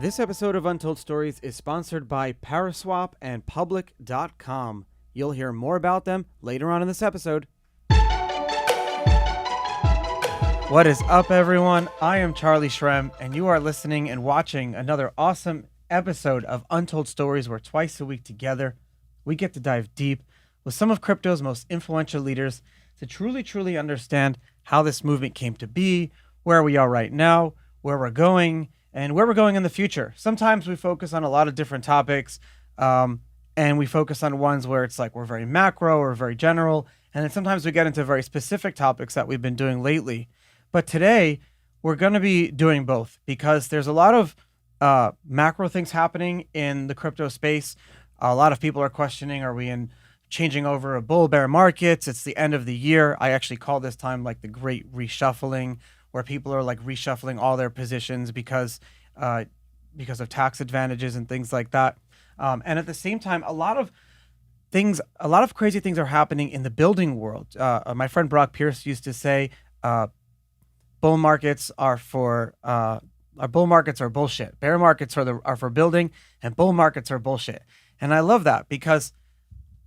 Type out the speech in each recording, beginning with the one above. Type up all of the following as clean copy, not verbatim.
This episode of Untold Stories is sponsored by Paraswap and Public.com. You'll hear more about them later on in this episode. What is up, everyone? I am Charlie Shrem, and you are listening and watching another awesome episode of Untold Stories, where twice a week together, we get to dive deep with some of crypto's most influential leaders to truly understand how this movement came to be, where we are right now, where we're going, and where we're going in the future. Sometimes we focus on a lot of different topics, and we focus on ones where it's like we're very macro or very general, and then sometimes we get into very specific topics that we've been doing lately. But today, we're going to be doing both because there's a lot of macro things happening in the crypto space. A lot of people are questioning, are we changing over a bull bear markets? It's the end of the year. I actually call this time like the great reshuffling, where people are like reshuffling all their positions because of tax advantages and things like that. And at the same time, a lot of crazy things are happening in the building world. My friend Brock Pierce used to say, bull markets are bullshit. Bear markets are for building, and bull markets are bullshit. And I love that because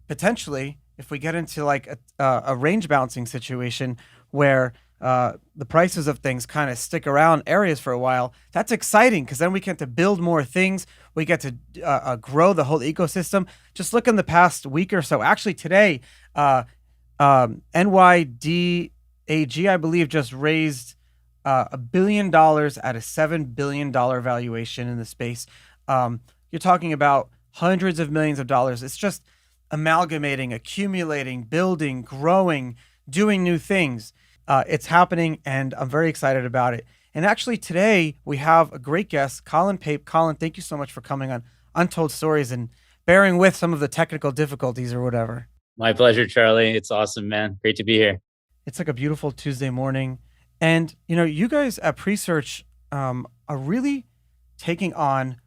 potentially, if we get into like a range bouncing situation where the prices of things kind of stick around areas for a while, that's exciting because then we get to build more things. We get to grow the whole ecosystem. Just look in the past week or so. Actually, today, NYDAG, I believe, just raised $1 billion at a $7 billion valuation in the space. You're talking about hundreds of millions of dollars. It's just amalgamating, accumulating, building, growing, doing new things. It's happening, and I'm very excited about it. And actually today we have a great guest, Colin Pape. Colin, thank you so much for coming on Untold Stories and bearing with some of the technical difficulties or whatever. My pleasure, Charlie. It's awesome, man. Great to be here. It's like a beautiful Tuesday morning. And, you guys at Presearch are really taking on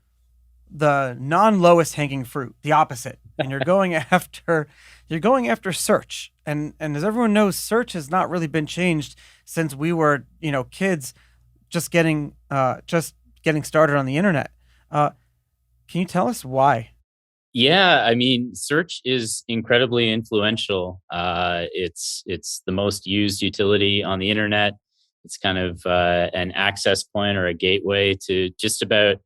the non-lowest hanging fruit, the opposite. And you're going after search. And as everyone knows, search has not really been changed since we were, kids just getting started on the internet. Can you tell us why? Yeah, I mean, search is incredibly influential. It's the most used utility on the internet. It's kind of an access point or a gateway to just about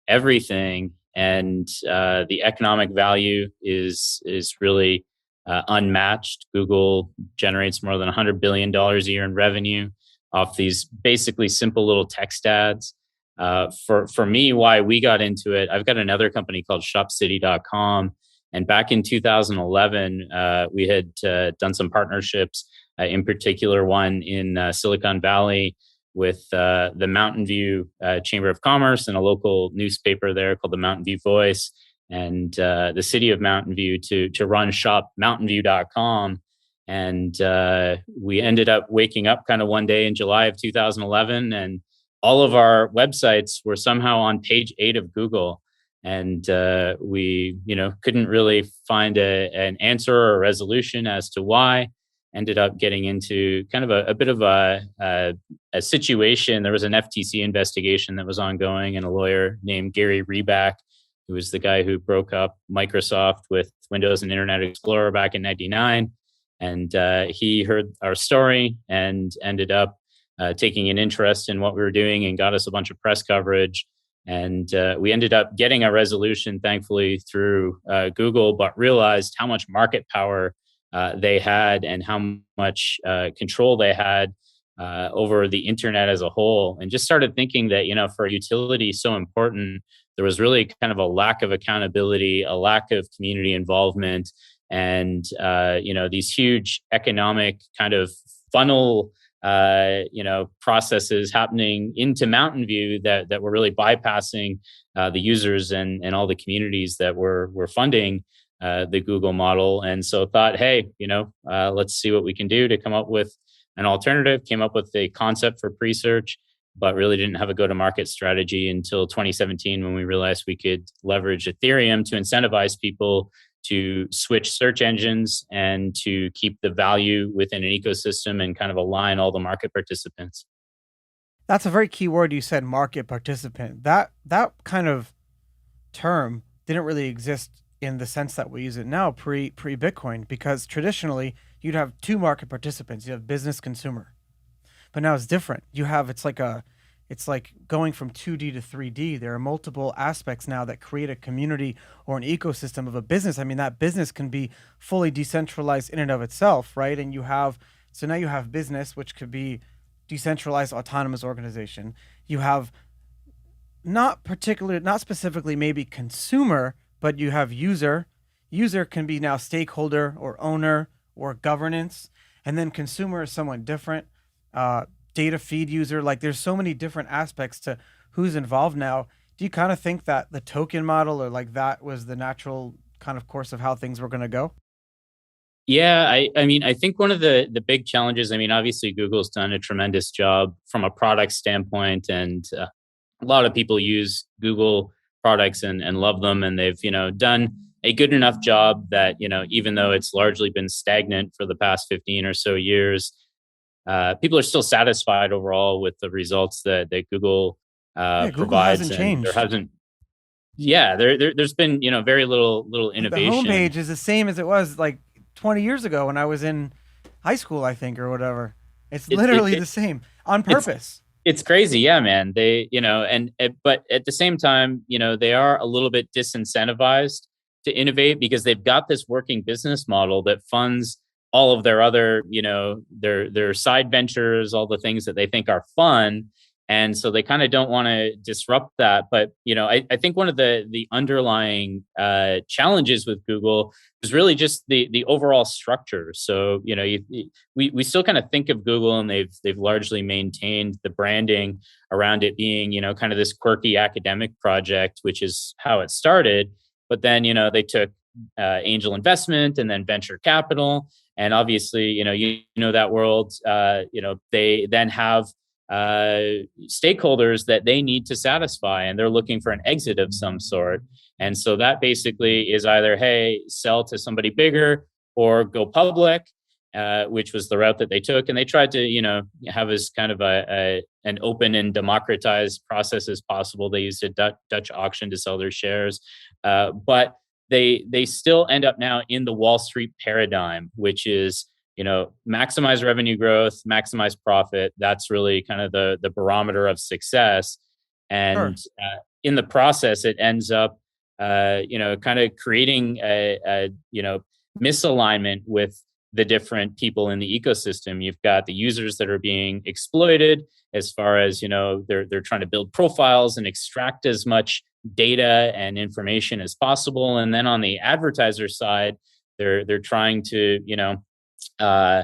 everything. And the economic value is really unmatched. Google generates more than $100 billion a year in revenue off these basically simple little text ads. For me, why we got into it, I've got another company called shopcity.com. And back in 2011, we had done some partnerships, in particular one in Silicon Valley with the Mountain View Chamber of Commerce and a local newspaper there called the Mountain View Voice, and the city of Mountain View to run shopmountainview.com. And we ended up waking up kind of one day in July of 2011, and all of our websites were somehow on page 8 of Google. And we, couldn't really find an answer or a resolution as to why. Ended up getting into kind of a bit of a situation. There was an FTC investigation that was ongoing, and a lawyer named Gary Reback, who was the guy who broke up Microsoft with Windows and Internet Explorer back in '99. And he heard our story and ended up taking an interest in what we were doing and got us a bunch of press coverage. And we ended up getting a resolution, thankfully, through Google, but realized how much market power they had and how much control they had over the internet as a whole, and just started thinking that, for a utility so important, there was really kind of a lack of accountability, a lack of community involvement, and these huge economic kind of funnel processes happening into Mountain View that were really bypassing the users and all the communities that were funding the Google model. And so thought, hey, let's see what we can do to come up with an alternative. Came up with a concept for Presearch, but really didn't have a go-to-market strategy until 2017, when we realized we could leverage Ethereum to incentivize people to switch search engines and to keep the value within an ecosystem and kind of align all the market participants. That's a very key word you said, market participant. That kind of term didn't really exist in the sense that we use it now pre Bitcoin, because traditionally you'd have two market participants. You have business, consumer. But now it's different. It's like going from 2D to 3D. There are multiple aspects now that create a community or an ecosystem of a business. I mean, that business can be fully decentralized in and of itself, right? And so now you have business, which could be decentralized autonomous organization. You have not specifically maybe consumer, but you have user. User can be now stakeholder or owner or governance. And then consumer is someone different. Data feed user. Like there's so many different aspects to who's involved now. Do you kind of think that the token model or like that was the natural kind of course of how things were going to go? Yeah, I mean, I think one of the big challenges. I mean, obviously, Google's done a tremendous job from a product standpoint, and a lot of people use Google products and love them, and they've done a good enough job that even though it's largely been stagnant for the past 15 or so years, people are still satisfied overall with the results that Google Yeah, Google provides, hasn't and there changed. hasn't. Yeah, there's been very little Like the innovation. homepage is the same as it was like 20 years ago when I was in high school, I think, or whatever. It's It, it, literally it the same on it's purpose. It's crazy, yeah, man. But at the same time, they are a little bit disincentivized to innovate because they've got this working business model that funds all of their other, their side ventures, all the things that they think are fun. And so they kind of don't want to disrupt that. But I think one of the underlying challenges with Google is really just the overall structure. So we still kind of think of Google, and they've largely maintained the branding around it being kind of this quirky academic project, which is how it started. But then they took angel investment and then venture capital, and obviously that world. They then have stakeholders that they need to satisfy, and they're looking for an exit of some sort. And so that basically is either, hey, sell to somebody bigger or go public, which was the route that they took. And they tried to, have as kind of an open and democratized process as possible. They used a Dutch auction to sell their shares, but they still end up now in the Wall Street paradigm, which is maximize revenue growth, maximize profit. That's really kind of the barometer of success. Sure. And in the process, it ends up, kind of creating misalignment with the different people in the ecosystem. You've got the users that are being exploited as far as, they're trying to build profiles and extract as much data and information as possible. And then on the advertiser side, they're trying to, uh,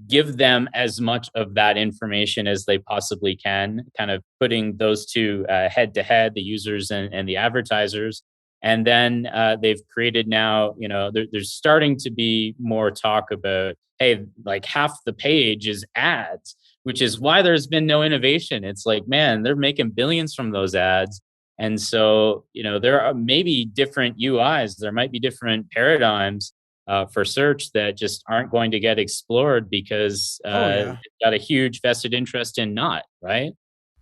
give them as much of that information as they possibly can, kind of putting those two head to head, the users and the advertisers. And then they've created now, there's starting to be more talk about, hey, like half the page is ads, which is why there's been no innovation. It's like, man, they're making billions from those ads. And so, there are maybe different UIs, there might be different paradigms for search that just aren't going to get explored because Oh yeah. they've got a huge vested interest in not, right?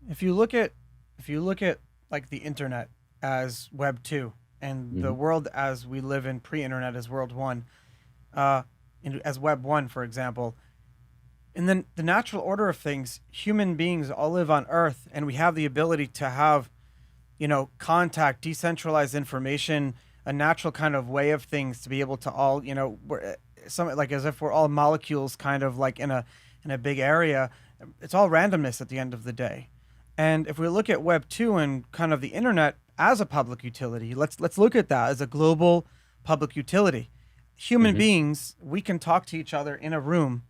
If you look at like the internet as Web 2 and the Hmm. world as we live in pre-internet as World 1, uh, as Web 1, for example, and then the natural order of things, human beings all live on Earth, and we have the ability to have, contact, decentralized information, a natural kind of way of things to be able to all, we're some like as if we're all molecules kind of like in a big area. It's all randomness at the end of the day. And if we look at Web 2 and kind of the internet as a public utility, let's look at that as a global public utility. Human Hmm. beings, we can talk to each other in a room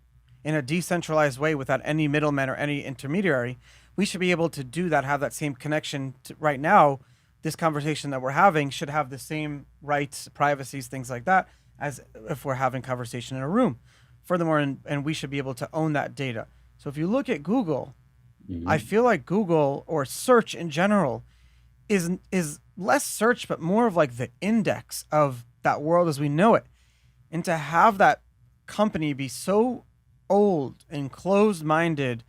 in a decentralized way without any middleman or any intermediary. We should be able to do that, have that same connection to, right now. This conversation that we're having should have the same rights, privacies, things like that, as if we're having conversation in a room. Furthermore, and we should be able to own that data. So if you look at Google, I Hmm. feel like Google or search in general is less search, but more of like the index of that world as we know it. And to have that company be so old and closed minded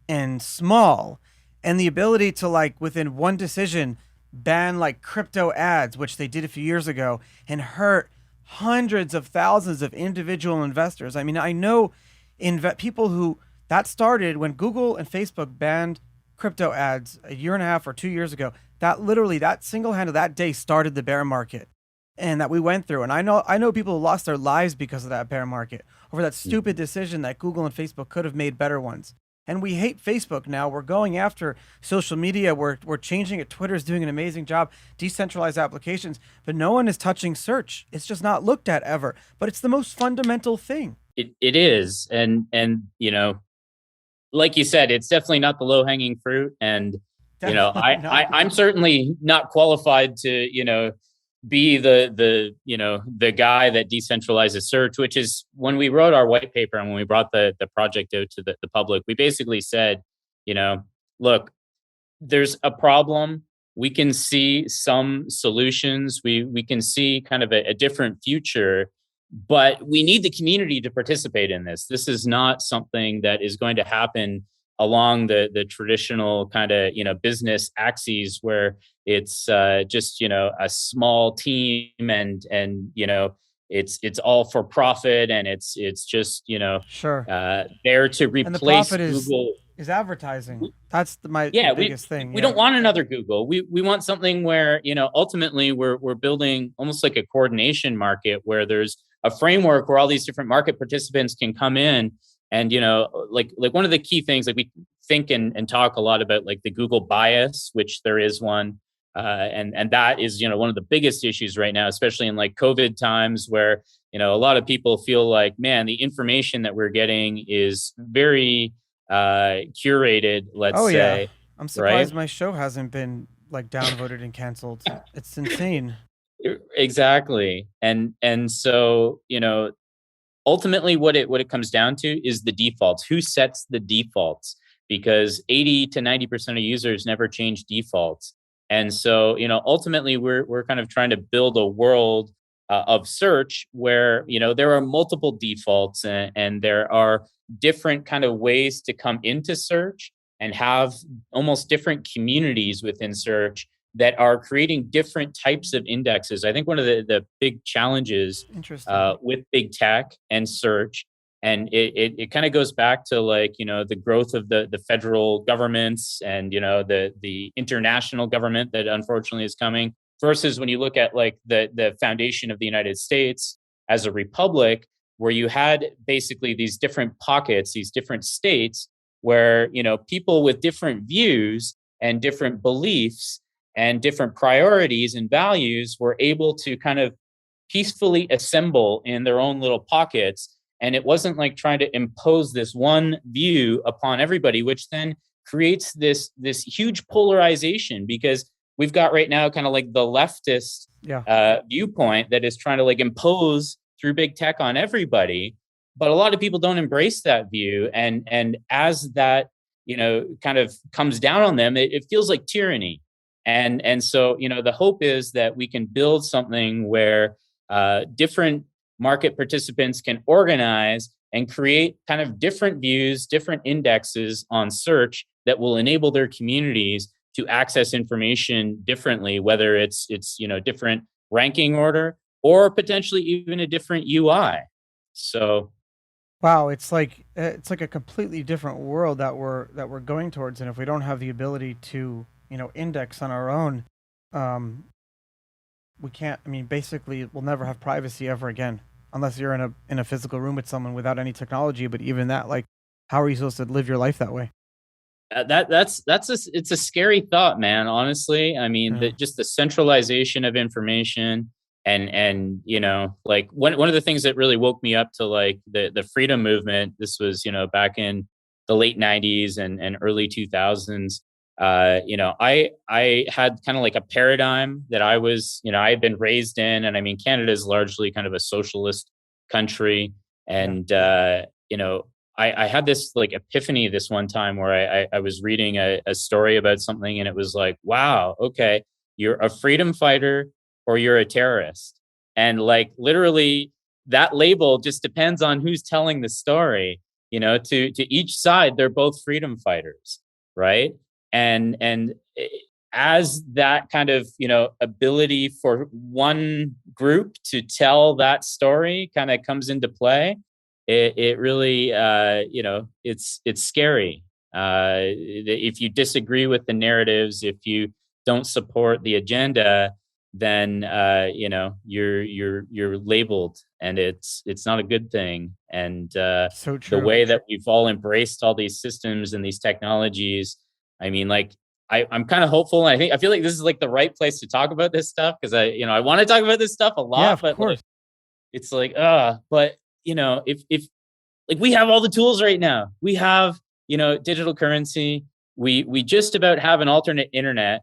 and small And the ability to, like, within one decision, ban like crypto ads, which they did a few years ago, and hurt hundreds of thousands of individual investors. I mean, I know people who that started when Google and Facebook banned crypto ads a year and a half or 2 years ago. That literally, that single handed, that day started the bear market, and that we went through. And I know people who lost their lives because of that bear market over that stupid decision that Google and Facebook could have made better ones. And we hate Facebook now. We're going after social media. We're changing it. Twitter's doing an amazing job, decentralized applications, but no one is touching search. It's just not looked at ever. But it's the most fundamental thing. It is, and like you said, it's definitely not the low hanging fruit. And Definitely not. I'm certainly not qualified to be the guy that decentralizes search, which is when we wrote our white paper and when we brought the project out to the public, we basically said, look, there's a problem. We can see some solutions. We can see kind of a different future, but we need the community to participate in this. This is not something that is going to happen along the traditional kind of business axes where it's just a small team and it's all for profit and it's just Sure. there to And the replace profit Google. is advertising. That's my Yeah, biggest thing. we Yeah. don't want another Google. We want something where ultimately we're building almost like a coordination market where there's a framework where all these different market participants can come in. And like one of the key things, like we think and talk a lot about like the Google bias, which there is one, and that is one of the biggest issues right now, especially in like COVID times, where a lot of people feel like, man, the information that we're getting is very curated, let's Oh yeah. say, I'm right? surprised my show hasn't been like downvoted and canceled. It's insane. Exactly, and so ultimately what it comes down to is the defaults. Who sets the defaults? Because 80 to 90% of users never change defaults. And so ultimately we're kind of trying to build a world of search where there are multiple defaults and there are different kind of ways to come into search and have almost different communities within search that are creating different types of indexes. I think one of the big challenges Interesting. with big tech and search. And it kind of goes back to like, the growth of the federal governments and, the international government that unfortunately is coming versus when you look at like the foundation of the United States as a republic, where you had basically these different pockets, these different states where, people with different views and different beliefs and different priorities and values were able to kind of peacefully assemble in their own little pockets. And it wasn't like trying to impose this one view upon everybody, which then creates this huge polarization because we've got right now kind of like the leftist Yeah. viewpoint that is trying to like impose through big tech on everybody. But a lot of people don't embrace that view. And as that, kind of comes down on them, it feels like tyranny. And so, the hope is that we can build something where different market participants can organize and create kind of different views, different indexes on search that will enable their communities to access information differently, whether it's different ranking order or potentially even a different UI. So Wow, it's like a completely different world that we're going towards, and if we don't have the ability to index on our own, um, we can't. I mean, basically, we'll never have privacy ever again, unless you're in a physical room with someone without any technology. But even that, like, how are you supposed to live your life that way? it's a scary thought, man. Honestly, I mean, Yeah. just the centralization of information, and like one of the things that really woke me up to like the freedom movement. This was back in the late '90s and early 2000s. I had kind of like a paradigm that I had been raised in, and I mean, Canada is largely kind of a socialist country, Yeah. and I had this like epiphany this one time where I was reading a story about something and it was like, wow, okay, you're a freedom fighter or you're a terrorist. And like literally that label just depends on who's telling the story. To each side, they're both freedom fighters, right? And as that kind of, ability for one group to tell that story kind of comes into play, it really, it's scary. If you disagree with the narratives, if you don't support the agenda, then you're labeled, and it's not a good thing. And So the true. way that we've all embraced all these systems and these technologies, I mean, like, I'm kind of hopeful. And I feel like this is like the right place to talk about this stuff, because I want to talk about this stuff a Yeah, lot, of but like course. it's like, but if like, we have all the tools right now. We have, digital currency. We just about have an alternate internet,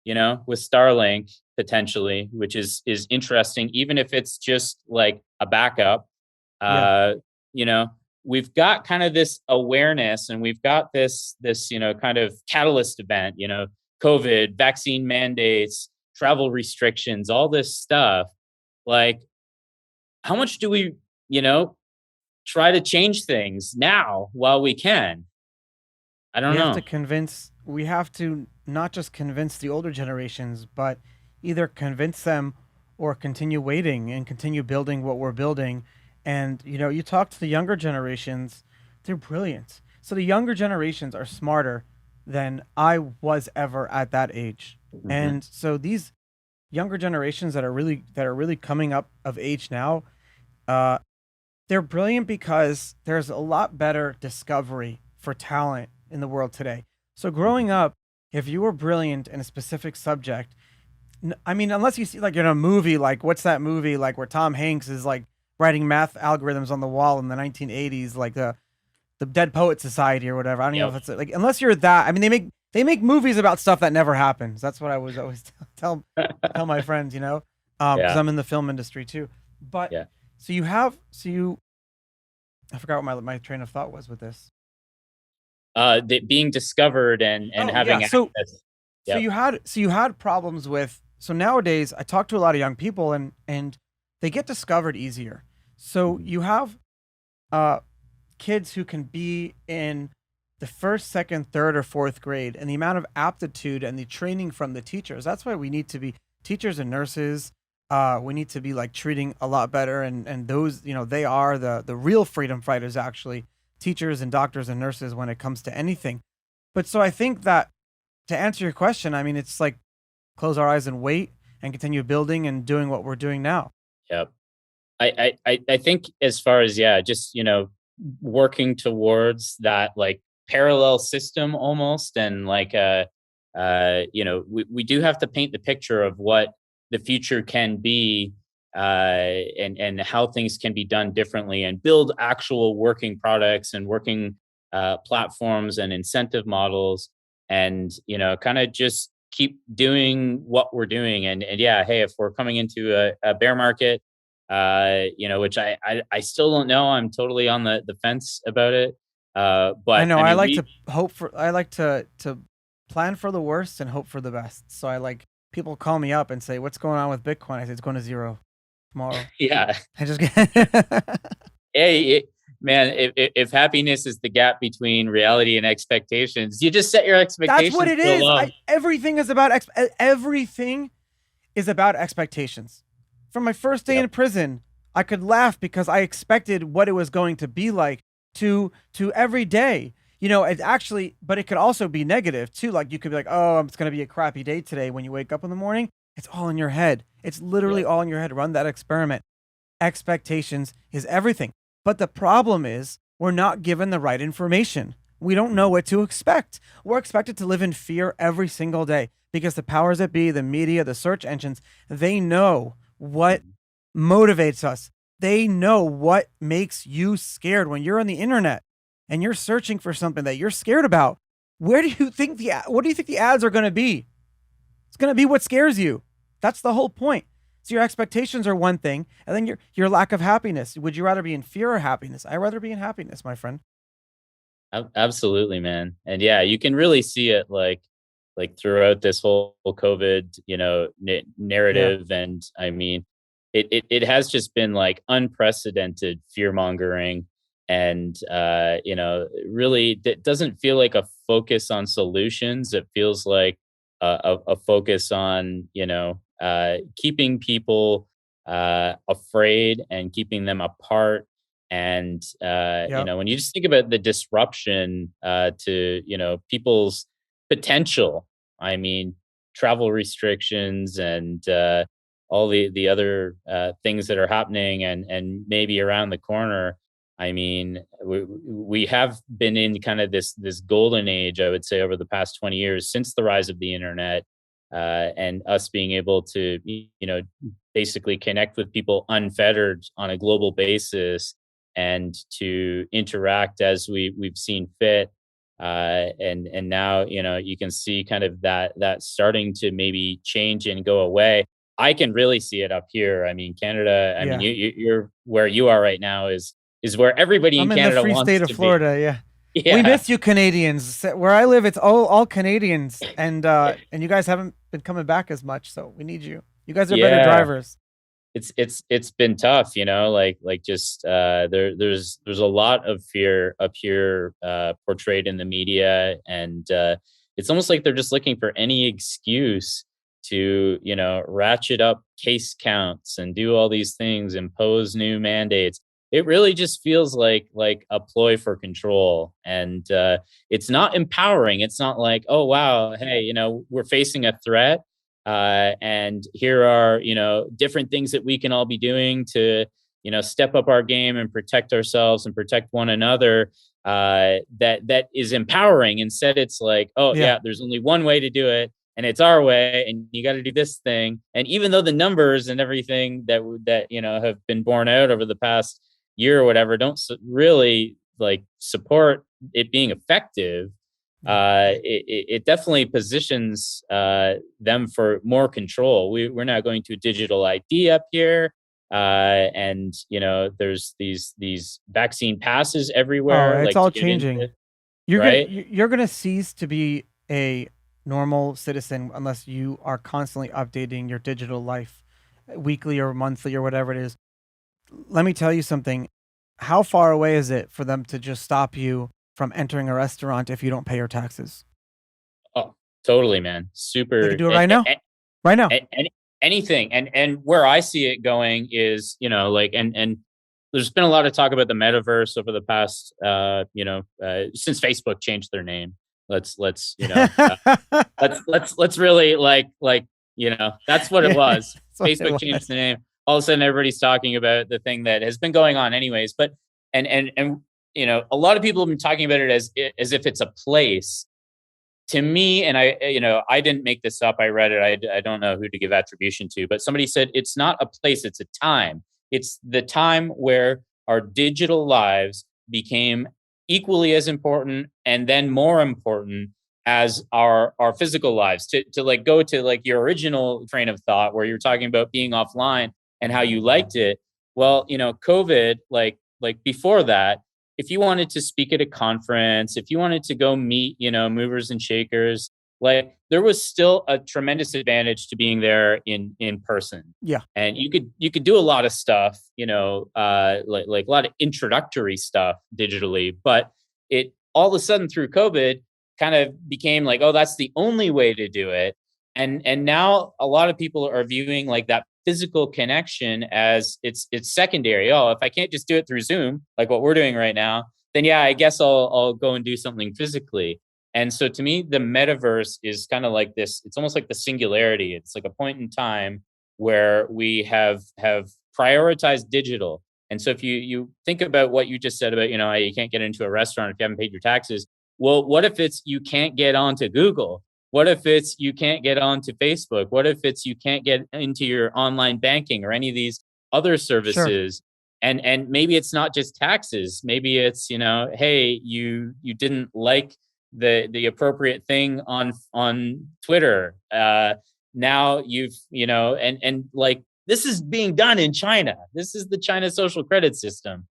with Starlink potentially, which is interesting, even if it's just like a backup. Yeah. Uh, you know, we've got kind of this awareness, and we've got this kind of catalyst event, COVID, vaccine mandates, travel restrictions, all this stuff. Like, how much do we, you know, try to change things now while we can? I don't know. We have to not just convince the older generations, but either convince them or continue waiting and continue building what we're building. And, you talk to the younger generations, they're brilliant. So the younger generations are smarter than I was ever at that age. Mhm. And so these younger generations that are really coming up of age now, uh, they're brilliant because there's a lot better discovery for talent in the world today. So growing up, if you were brilliant in a specific subject, I mean, unless you see like in a movie, like what's that movie like where Tom Hanks is like writing math algorithms on the wall in the 1980s, like the Dead Poet Society or whatever. I don't know if Yep. it's like unless you're that. I mean, they make movies about stuff that never happens. That's what I was always tell my friends, because Yeah. I'm in the film industry too. But Yeah. I forgot what my train of thought was with this. Being discovered and Oh yeah, having so access. so Yep. you had problems with so nowadays I talk to a lot of young people and they get discovered easier. So Mhm. you have uh kids who can be in the first, second, third, or fourth grade, and the amount of aptitude and the training from the teachers. That's why we need to be teachers and nurses. We need to be like treating a lot better, and those they are the real freedom fighters actually, teachers and doctors and nurses when it comes to anything. But so I think that to answer your question, I mean it's like close our eyes and wait and continue building and doing what we're doing now. Yep. I think, as far as, yeah, just, working towards that, like, parallel system almost, and like, we do have to paint the picture of what the future can be, and how things can be done differently, and build actual working products and working platforms and incentive models, and kind of just keep doing what we're doing. And yeah, hey, if we're coming into a bear market, which I still don't know. I'm totally on the fence about it. I But know I I mean, like to I like to plan for the worst and hope for the best. So I like people call me up and say, "What's going on with Bitcoin?" I say it's going to zero tomorrow. yeah, I just get hey, man, if happiness is the gap between reality and expectations, you just set your That's what expectations it so is. low. Everything is about expectations. From my first day Yep. in prison, I could laugh because I expected what it was going to be like to every day. It actually, but it could also be negative too. Like you could be like, "Oh, it's going to be a crappy day today." When you wake up in the morning, it's all in your head. It's literally Yep. all in your head. Run that experiment. Expectations is everything. But the problem is, we're not given the right information. We don't know what to expect. We're expected to live in fear every single day because the powers that be, the media, the search engines, they know what Mhm. motivates us. They know what makes you scared when you're on the internet and you're searching for something that you're scared about. What do you think the ads are going to be? It's going to be what scares you. That's the whole point. So your expectations are one thing, and then your lack of happiness. Would you rather be in fear or happiness? I'd rather be in happiness, my friend. Absolutely, man. And yeah, you can really see it, like throughout this whole COVID, Yeah. narrative. And I mean, it has just been like unprecedented fear mongering, and really, that doesn't feel like a focus on solutions. It feels like a focus on, keeping people afraid and keeping them apart. And Yep. when you just think about the disruption to people's potential, I mean, travel restrictions and all the other things that are happening and maybe around the corner. I mean, we have been in kind of this golden age, I would say, over the past 20 years since the rise of the internet, and us being able to, basically connect with people unfettered on a global basis and to interact as we've seen fit. And now you can see kind of that starting to maybe change and go away. I can really see it up here. I mean, Canada. I mean, Yeah. you're where you are right now is where everybody in I'm in the Canada free wants state of to be. Florida. Yeah. We Yeah, miss you Canadians. Where I live, it's all Canadians, and you guys haven't been coming back as much, so we need you. You guys are better yeah. drivers. It's been tough, like just there's a lot of fear up here portrayed in the media, and it's almost like they're just looking for any excuse to ratchet up case counts and do all these things, impose new mandates. It really just feels like a ploy for control, and it's not empowering. It's not like, oh wow, hey, we're facing a threat, and here are different things that we can all be doing to step up our game and protect ourselves and protect one another. That is empowering. Instead, it's like, oh Yeah. yeah, there's only one way to do it, and it's our way, and you got to do this thing. And even though the numbers and everything that have been borne out over the past year or whatever don't really like support it being effective, Yeah. it definitely positions them for more control. We're now going to a digital ID up here, and there's these vaccine passes Oh, everywhere, it's like to all get into, changing. You're gonna right? you're gonna cease to be a normal citizen unless you are constantly updating your digital life, weekly or monthly or whatever it is. Let me tell you something. How far away is it for them to just stop you from entering a restaurant if you don't pay your taxes? Oh, totally, man. They Super. could do it right now. Right now. And anything, and where I see it going is like, and there's been a lot of talk about the metaverse over the past since Facebook changed their name. Let's let's really that's what it Yeah, was. that's what it Facebook changed was. the name. All of a sudden everybody's talking about the thing that has been going on anyways. But and a lot of people have been talking about it as if it's a place. To me, and I didn't make this up. I read it. I don't know who to give attribution to, but somebody said it's not a place, it's a time. It's the time where our digital lives became equally as important and then more important as our physical lives. To like go to like your original train of thought where you're talking about being offline and how you liked it. Well, COVID, like before that, if you wanted to speak at a conference, if you wanted to go meet, movers and shakers, like there was still a tremendous advantage to being there in person. Yeah. And you could do a lot of stuff, like a lot of introductory stuff digitally, but it all of a sudden through COVID kind of became like, oh, that's the only way to do it. And now a lot of people are viewing like that physical connection as it's secondary. Oh, if I can't just do it through Zoom, like what we're doing right now, then yeah, I guess I'll go and do something physically. And so to me, the metaverse is kind of like this. It's almost like the singularity. It's like a point in time where we have prioritized digital. And so if you think about what you just said about you can't get into a restaurant if you haven't paid your taxes. Well, what if it's you can't get onto Google? What if it's you can't get onto Facebook? What if it's you can't get into your online banking or any of these other Sure. services? And maybe it's not just taxes. Maybe it's, hey, you didn't like the appropriate thing on Twitter. Now you've, and like this is being done in China. This is the China social credit system.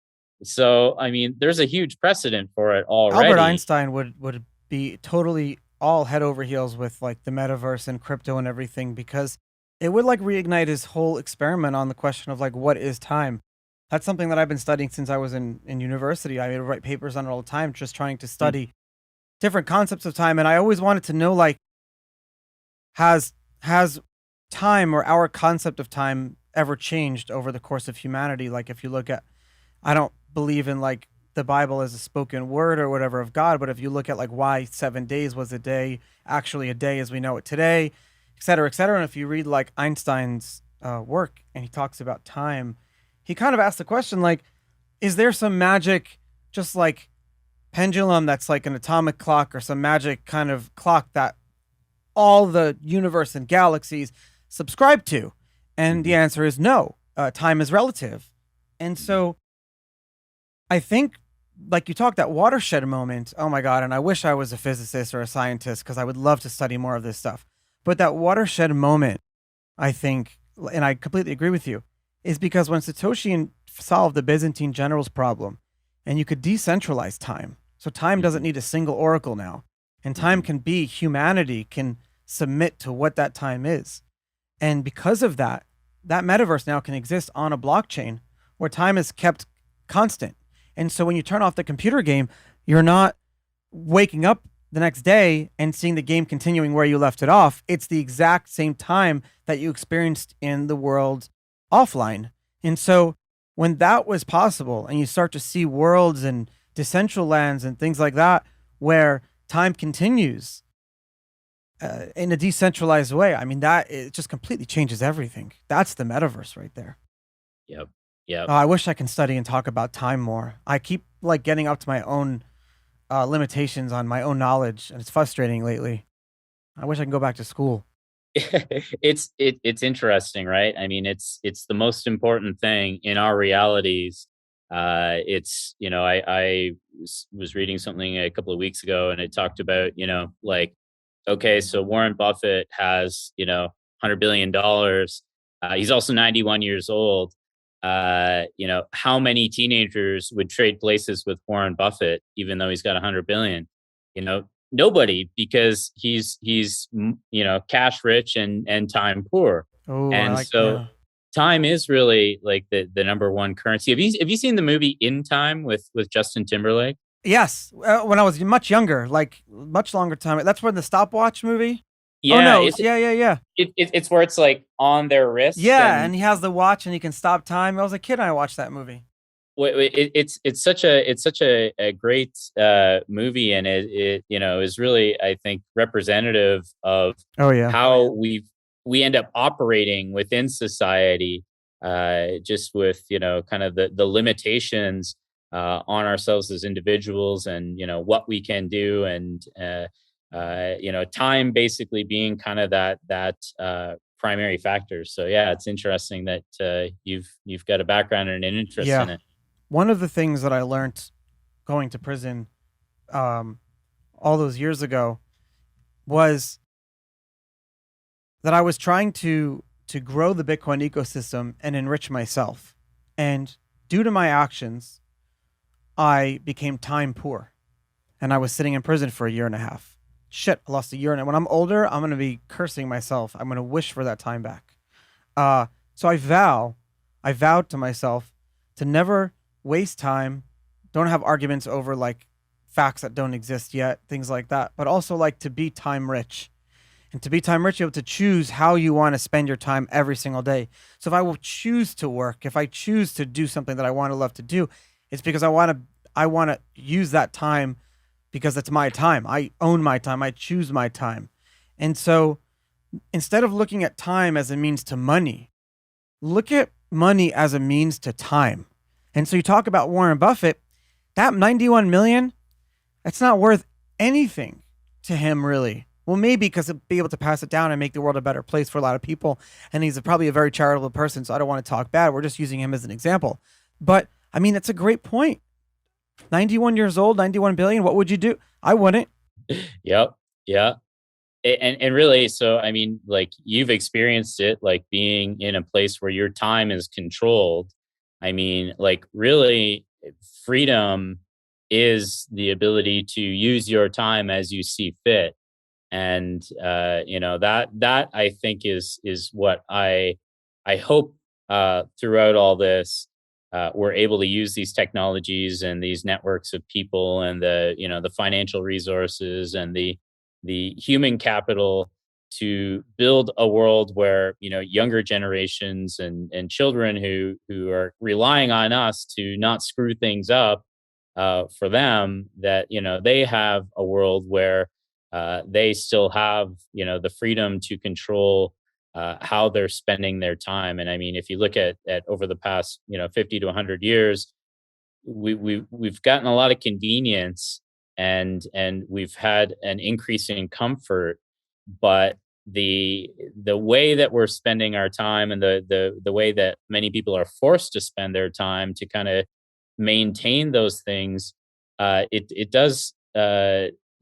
So I mean, there's a huge precedent for it Albert already. Einstein would be totally all head over heels with like the metaverse and crypto and everything because it would like reignite his whole experiment on the question of like what is time. That's something that I've been studying since I was in university. I would write papers on it all the time, just trying to Mm, study different concepts of time, and I always wanted to know, like, has time or our concept of time ever changed over the course of humanity? Like, if you look at, I don't believe in like the Bible as a spoken word or whatever of God, but if you look at like why 7 days was a day actually a day as we know it today, et cetera, et cetera. And if you read like Einstein's work and he talks about time, he kind of asks the question like, is there some magic, just like pendulum that's like an atomic clock or some magic kind of clock that all the universe and galaxies subscribe to? And the Mhm. answer is no. Time is relative. And so I think, like you talked, that watershed moment. Oh my God. And I wish I was a physicist or a scientist because I would love to study more of this stuff. But that watershed moment, I think, and I completely agree with you, is because when solved the Byzantine generals problem and you could decentralize time. So time doesn't Mhm. need a single oracle now. And time Mhm. can be, humanity can submit to what that time is. And because of that, that metaverse now can exist on a blockchain where time is kept constant. And so when you turn off the computer game, you're not waking up the next day and seeing the game continuing where you left it off. It's the exact same time that you experienced in the world offline. And so when that was possible and you start to see worlds and Decentralands and things like that where time continues in a decentralized way, I mean, that it just completely changes everything. That's the metaverse right there. Yep. Yep. I wish I can study and talk about time more. I keep like getting up to my own limitations on my own knowledge, and it's frustrating lately. I wish I can go back to school. It's interesting, right? I mean, it's the most important thing in our realities. It's was reading something a couple of weeks ago, and it talked about like, okay, so Warren Buffett has $100 billion. He's also 91 years old. How many teenagers would trade places with Warren Buffett, even though he's got 100 billion? Nobody, because he's cash rich and time poor. Oh, I And like, so yeah. time is really like the number one currency. Have you seen the movie In Time with Justin Timberlake? Yes, when I was much younger, like much longer time. That's when the stopwatch movie. Oh Yeah, no, yeah, yeah, yeah, it's where it's like on their wrist, yeah. and And he has the watch, and he can stop time. I was a kid, and I watched that movie. it's such a great movie, and it is really, I think, representative of Oh yeah, how we end up operating within society, just with kind of the limitations on ourselves as individuals, and what we can do, and time basically being kind of that primary factor. So yeah, it's interesting that you've got a background and an interest yeah. in it. One of the things that I learned going to prison um, all those years ago was that I was trying to grow the Bitcoin ecosystem and enrich myself. And due to my actions, I became time poor. And I was sitting in prison for a year and a half. Shit, I lost a year. And when I'm older, I'm gonna be cursing myself. I'm gonna wish for that time back. So I vowed to myself to never waste time, don't have arguments over like facts that don't exist yet, things like that, but also like to be time rich. And to be time rich, you have to choose how you want to spend your time every single day. So if I will choose to work, if I choose to do something that I want to love to do, it's because I want to use that time because it's my time. I own my time. I choose my time. And so instead of looking at time as a means to money, look at money as a means to time. And so you talk about Warren Buffett, that 91 million, that's not worth anything to him, really. Well, maybe because he'll be able to pass it down and make the world a better place for a lot of people. And he's probably a very charitable person, so I don't want to talk bad. We're just using him as an example. But I mean, it's a great point. 91 years old, 91 billion. What would you do? I wouldn't. Yep. Yeah. And really, so I mean, like, you've experienced it, like being in a place where your time is controlled. I mean, like, really, freedom is the ability to use your time as you see fit. And that I think is what I hope throughout all this. we're able to use these technologies and these networks of people and the financial resources and the human capital to build a world where younger generations and children who are relying on us to not screw things up for them, that they have a world where they still have the freedom to control how they're spending their time. And I mean, if you look at over the past 50 to 100 years, we've gotten a lot of convenience, and we've had an increase in comfort, but the way that we're spending our time and the way that many people are forced to spend their time to kind of maintain those things, it does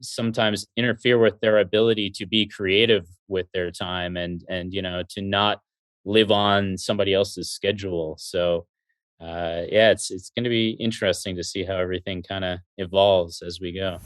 sometimes interfere with their ability to be creative with their time, and to not live on somebody else's schedule. So yeah, it's going to be interesting to see how everything kind of evolves as we go.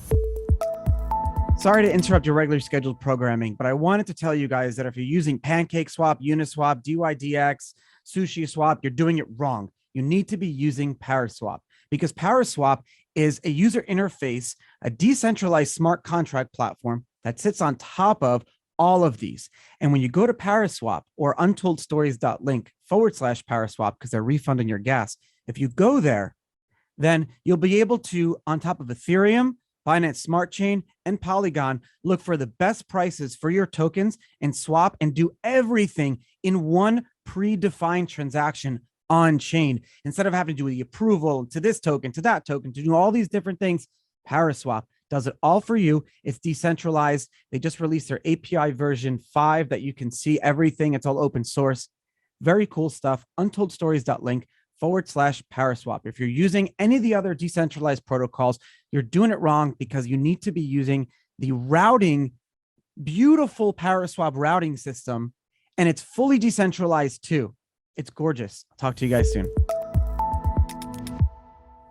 Sorry to interrupt your regularly scheduled programming, but I wanted to tell you guys that if you're using PancakeSwap, Uniswap, DYDX, SushiSwap, you're doing it wrong. You need to be using Paraswap, because Paraswap is a user interface, a decentralized smart contract platform that sits on top of all of these. And when you go to Paraswap or untoldstories.link/Paraswap, because they're refunding your gas, if you go there, then you'll be able to, on top of Ethereum, Binance Smart Chain, and Polygon, look for the best prices for your tokens and swap and do everything in one predefined transaction on chain. Instead of having to do the approval to this token, to that token, to do all these different things, Paraswap does it all for you. It's decentralized. They just released their API version 5 that you can see everything. It's all open source. Very cool stuff. Untoldstories.link/Paraswap. If you're using any of the other decentralized protocols, you're doing it wrong, because you need to be using the routing, beautiful Paraswap routing system, and it's fully decentralized too. It's gorgeous. I'll talk to you guys soon.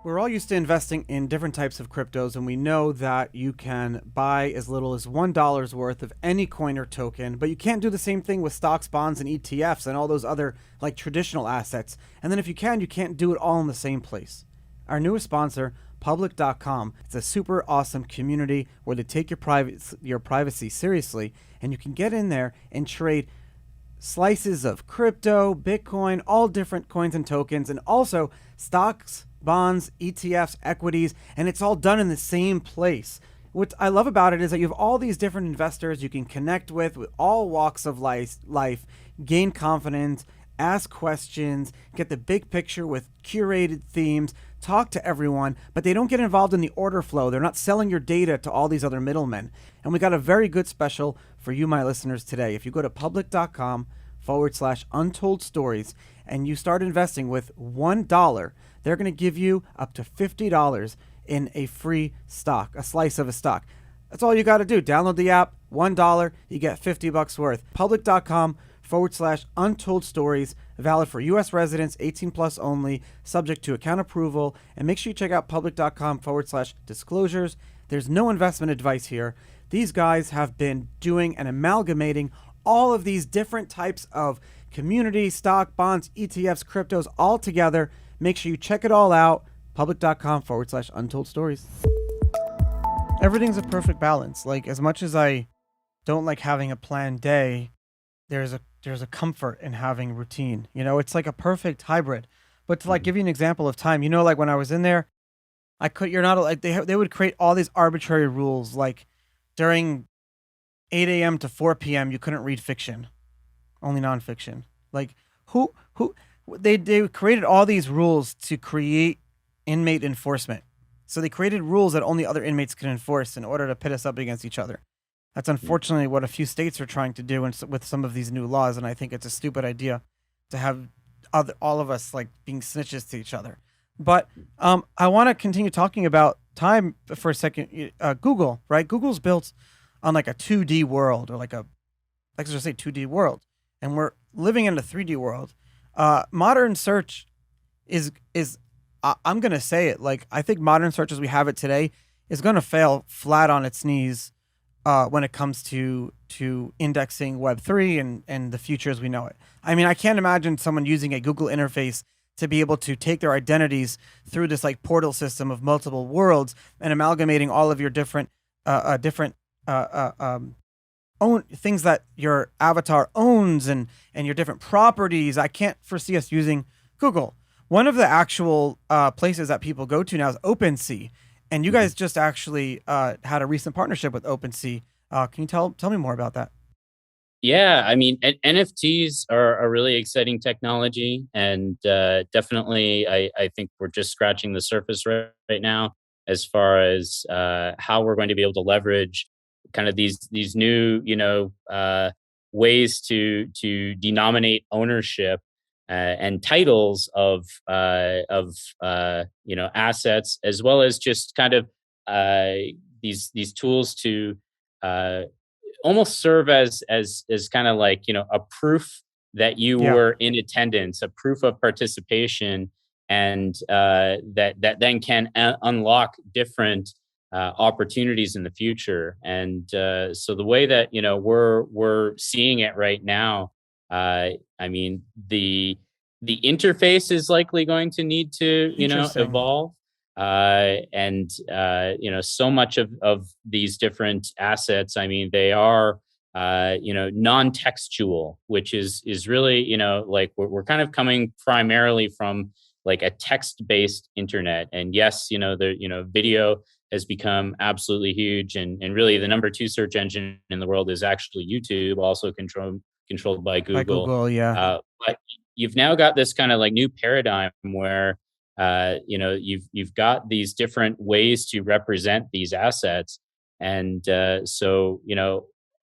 We're all used to investing in different types of cryptos, and we know that you can buy as little as $1 worth of any coin or token, but you can't do the same thing with stocks, bonds, and ETFs and all those other like traditional assets. And then if you can't do it all in the same place. Our newest sponsor, public.com. It's a super awesome community where they take your privacy seriously, and you can get in there and trade slices of crypto, Bitcoin, all different coins and tokens, and also stocks, bonds, ETFs, equities, and it's all done in the same place. What I love about it is that you have all these different investors you can connect with all walks of life, gain confidence, ask questions, get the big picture with curated themes, talk to everyone, but they don't get involved in the order flow. They're not selling your data to all these other middlemen. And we got a very good special for you, my listeners, today. If you go to public.com/untold stories and you start investing with $1, they're going to give you up to $50 in a free stock, a slice of a stock. That's all you got to do. Download the app, $1, you get $50 worth. Public.com/untold stories, valid for U.S. residents, 18 plus only, subject to account approval. And make sure you check out public.com/disclosures. There's no investment advice here. These guys have been doing and amalgamating all of these different types of community, stock, bonds, ETFs, cryptos all together. Make sure you check it all out. Public.com/untold stories. Everything's a perfect balance. Like, as much as I don't like having a planned day, there's a comfort in having routine. It's like a perfect hybrid. But to give you an example of time, like when I was in there, you're not like, they would create all these arbitrary rules, like during 8 a.m. to 4 p.m. you couldn't read fiction, only nonfiction. Like they created all these rules to create inmate enforcement. So they created rules that only other inmates could enforce in order to pit us up against each other. That's unfortunately what a few states are trying to do with some of these new laws, and I think it's a stupid idea to have all of us like being snitches to each other. But I want to continue talking about time for a second. Google, right? Google's built on like a 2D world, or let's just say 2D world, and we're living in a 3D world. Modern search is I'm gonna say it, like, I think modern search as we have it today is gonna fail flat on its knees when it comes to indexing Web3 and the future as we know it. I mean, I can't imagine someone using a Google interface to be able to take their identities through this like portal system of multiple worlds and amalgamating all of your different own things that your avatar owns and your different properties. I can't foresee us using Google. One of the actual places that people go to now is OpenSea, and you guys just actually had a recent partnership with OpenSea. Can you tell me more about that? Yeah, I mean, NFTs are a really exciting technology, and definitely, I think we're just scratching the surface right now as far as how we're going to be able to leverage kind of these new, ways to denominate ownership and titles of assets, as well as just kind of uh, these tools to uh, almost serve as kind of like a proof that you Yeah, were in attendance, a proof of participation, and that then can unlock different opportunities in the future. And so the way that we're seeing it right now, I mean the interface is likely going to need to interesting. evolve, and so much of these different assets, I mean, they are non-textual, which is really like we're kind of coming primarily from like a text-based internet. And yes, the video has become absolutely huge, and really the number two search engine in the world is actually YouTube, also controlled by By Google. Google, yeah. But you've now got this kind of like new paradigm where you've got these different ways to represent these assets. And so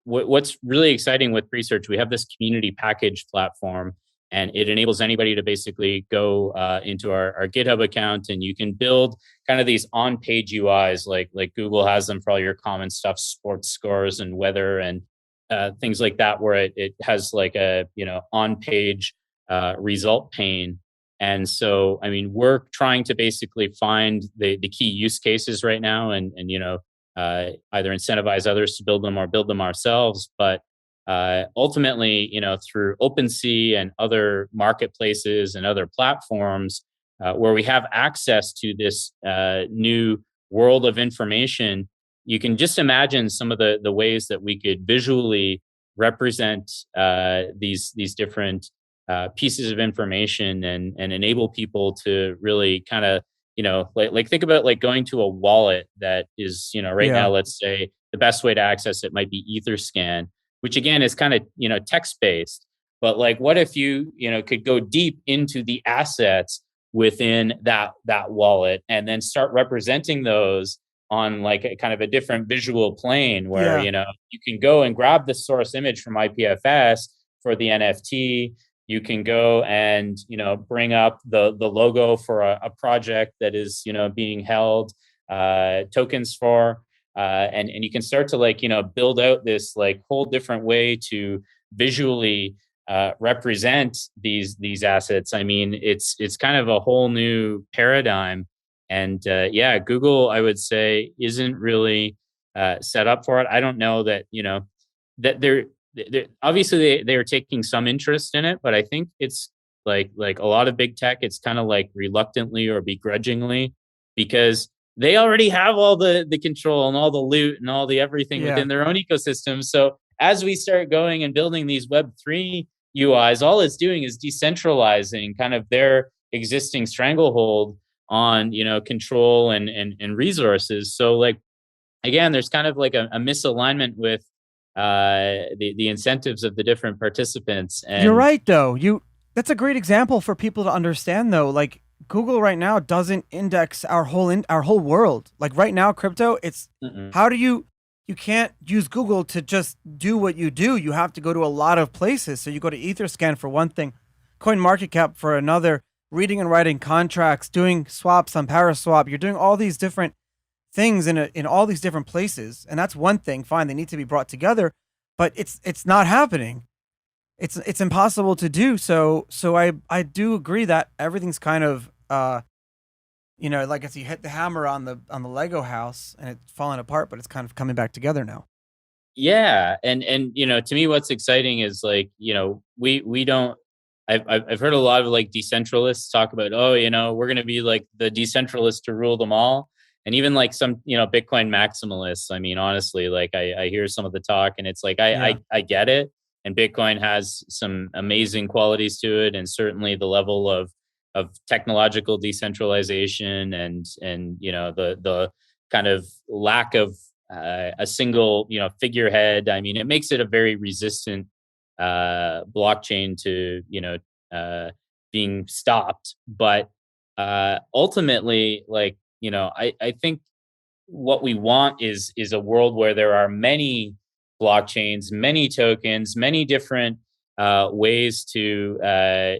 what's really exciting with Presearch, we have this community package platform, and it enables anybody to basically go into our GitHub account, and you can build kind of these on-page UIs like Google has them for all your common stuff, sports scores and weather and things like that, where it has like a on-page result pane. And so, I mean, we're trying to basically find the key use cases right now, and either incentivize others to build them or build them ourselves. But ultimately, through OpenSea and other marketplaces and other platforms, where we have access to this new world of information, you can just imagine some of the ways that we could visually represent these different pieces of information, and enable people to really kind of like think about like going to a wallet that is right now, Yeah. let's say the best way to access it might be Etherscan, which again is kind of text based. But like, what if you could go deep into the assets within that wallet, and then start representing those on like a kind of a different visual plane, where Yeah. you can go and grab the source image from IPFS for the NFT. You can go and bring up the logo for a project that is being held tokens for, and you can start to like build out this like whole different way to visually represent these assets. I mean, it's kind of a whole new paradigm. And yeah, Google, I would say, isn't really set up for it. I don't know that that they're obviously they are taking some interest in it, but I think it's like a lot of big tech, it's kind of like reluctantly or begrudgingly, because they already have all the control and all the loot and all the everything Yeah. within their own ecosystem. So as we start going and building these Web3 UIs, all it's doing is decentralizing kind of their existing stranglehold on control and resources. So like, again, there's kind of like a misalignment with the incentives of the different participants. You're And right though. You That's a great example for people to understand though. Like Google right now doesn't index our whole world. Like right now crypto, it's mm-mm, how do you can't use Google to just do what you do. You have to go to a lot of places. So you go to Etherscan for one thing, CoinMarketCap for another, reading and writing contracts, doing swaps on Paraswap. You're doing all these different things in all these different places. And that's one thing. Fine, they need to be brought together, but it's not happening. It's impossible to do. So I do agree that everything's kind of like as you hit the hammer on the Lego house and it's falling apart, but it's kind of coming back together now. yeah, and to me, what's exciting is like we don't. I've heard a lot of like decentralists talk about, oh, we're going to be like the decentralists to rule them all. And even like some, Bitcoin maximalists. I mean, honestly, like I hear some of the talk and it's like, Yeah, I get it. And Bitcoin has some amazing qualities to it. And certainly the level of technological decentralization and, the kind of lack of a single, figurehead. I mean, it makes it a very resistant blockchain to being stopped. But ultimately, like I think what we want is a world where there are many blockchains, many tokens, many different ways to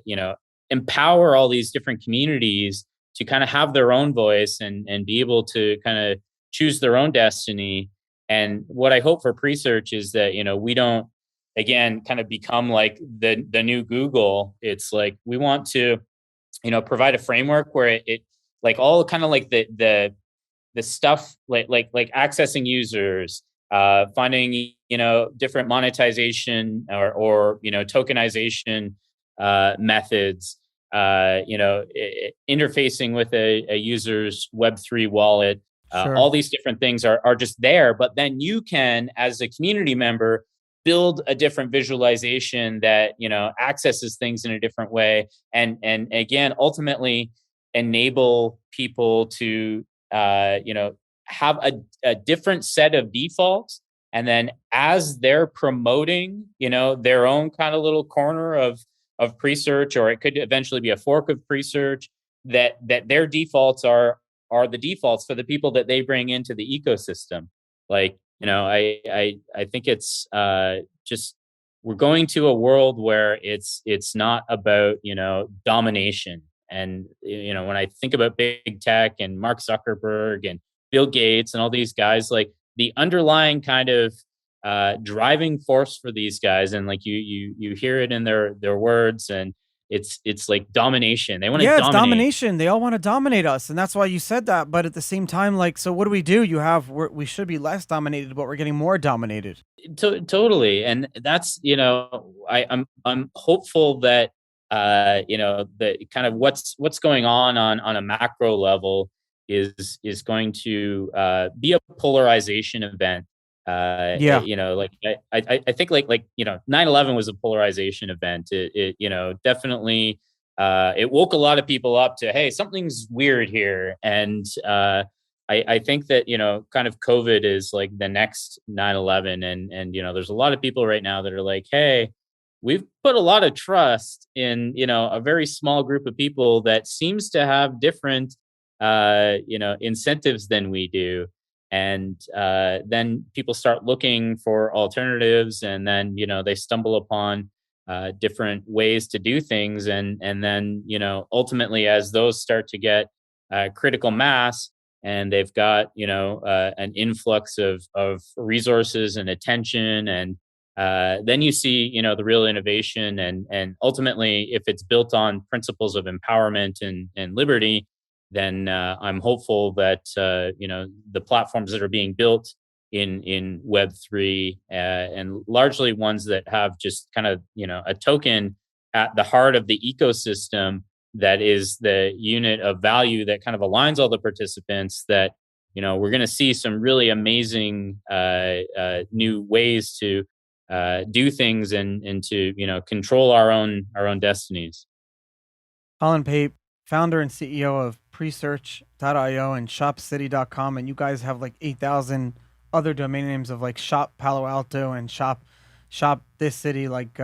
empower all these different communities to kind of have their own voice and be able to kind of choose their own destiny. And what I hope for Presearch is that we don't again kind of become like the new Google. It's like we want to provide a framework where it like all kind of like the stuff like accessing users, finding different monetization or tokenization methods, interfacing with a user's Web3 wallet. sure. All these different things are just there, but then you can, as a community member, build a different visualization that accesses things in a different way, and again, ultimately enable people to have a different set of defaults. And then as they're promoting, their own kind of little corner of Presearch, or it could eventually be a fork of Presearch, that their defaults are the defaults for the people that they bring into the ecosystem. Like, I think it's just we're going to a world where it's not about domination. And when I think about big tech and Mark Zuckerberg and Bill Gates and all these guys, like the underlying kind of driving force for these guys, and like you hear it in their words, and it's like domination. They want to Yeah, it's dominate. domination. They all want to dominate us, and that's why you said that. But at the same time, like, so what do? We should be less dominated, but we're getting more dominated. Totally, and that's I'm hopeful that that kind of what's going on a macro level is going to be a polarization event. Yeah, Like I think like 9/11 was a polarization event. It definitely it woke a lot of people up to, hey, something's weird here. And I think that kind of COVID is like the next 9/11. And there's a lot of people right now that are like, hey, we've put a lot of trust in a very small group of people that seems to have different incentives than we do. And then people start looking for alternatives, and then they stumble upon different ways to do things. And then ultimately, as those start to get critical mass, and they've got an influx of resources and attention, and then you see the real innovation. And ultimately, if it's built on principles of empowerment and liberty, then I'm hopeful that the platforms that are being built in Web3, and largely ones that have just kind of a token at the heart of the ecosystem, that is the unit of value that kind of aligns all the participants, that we're going to see some really amazing new ways to do things, and to control our own destinies. Colin Pape, founder and CEO of Presearch.io and ShopCity.com, and you guys have like 8,000 other domain names of like Shop Palo Alto and Shop this city, like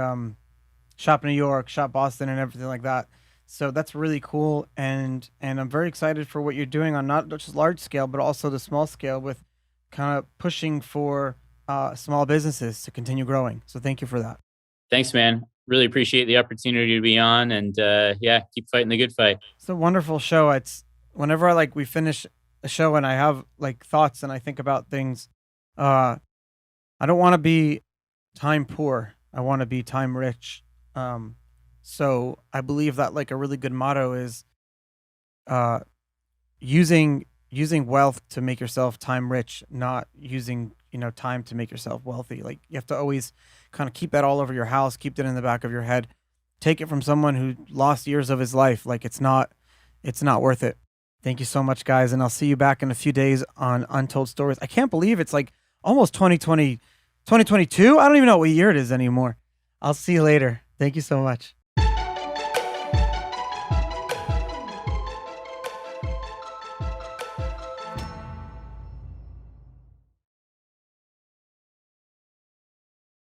Shop New York, Shop Boston, and everything like that. So that's really cool, and I'm very excited for what you're doing on not just large scale, but also the small scale, with kind of pushing for small businesses to continue growing. So thank you for that. Thanks, man. Really appreciate the opportunity to be on, and yeah, keep fighting the good fight. It's a wonderful show. It's whenever we finish a show and I have like thoughts and I think about things, uh, I don't want to be time poor. I want to be time rich. Um, so I believe that like a really good motto is uh, using wealth to make yourself time rich, not using time to make yourself wealthy. Like you have to always kind of keep that all over your house, keep that in the back of your head take it from someone who lost years of his life. Like it's not worth it. Thank you so much, guys, and I'll see you back in a few days on Untold Stories. I can't believe it's like almost 2022. I don't even know what year it is anymore. I'll see you later. Thank you so much.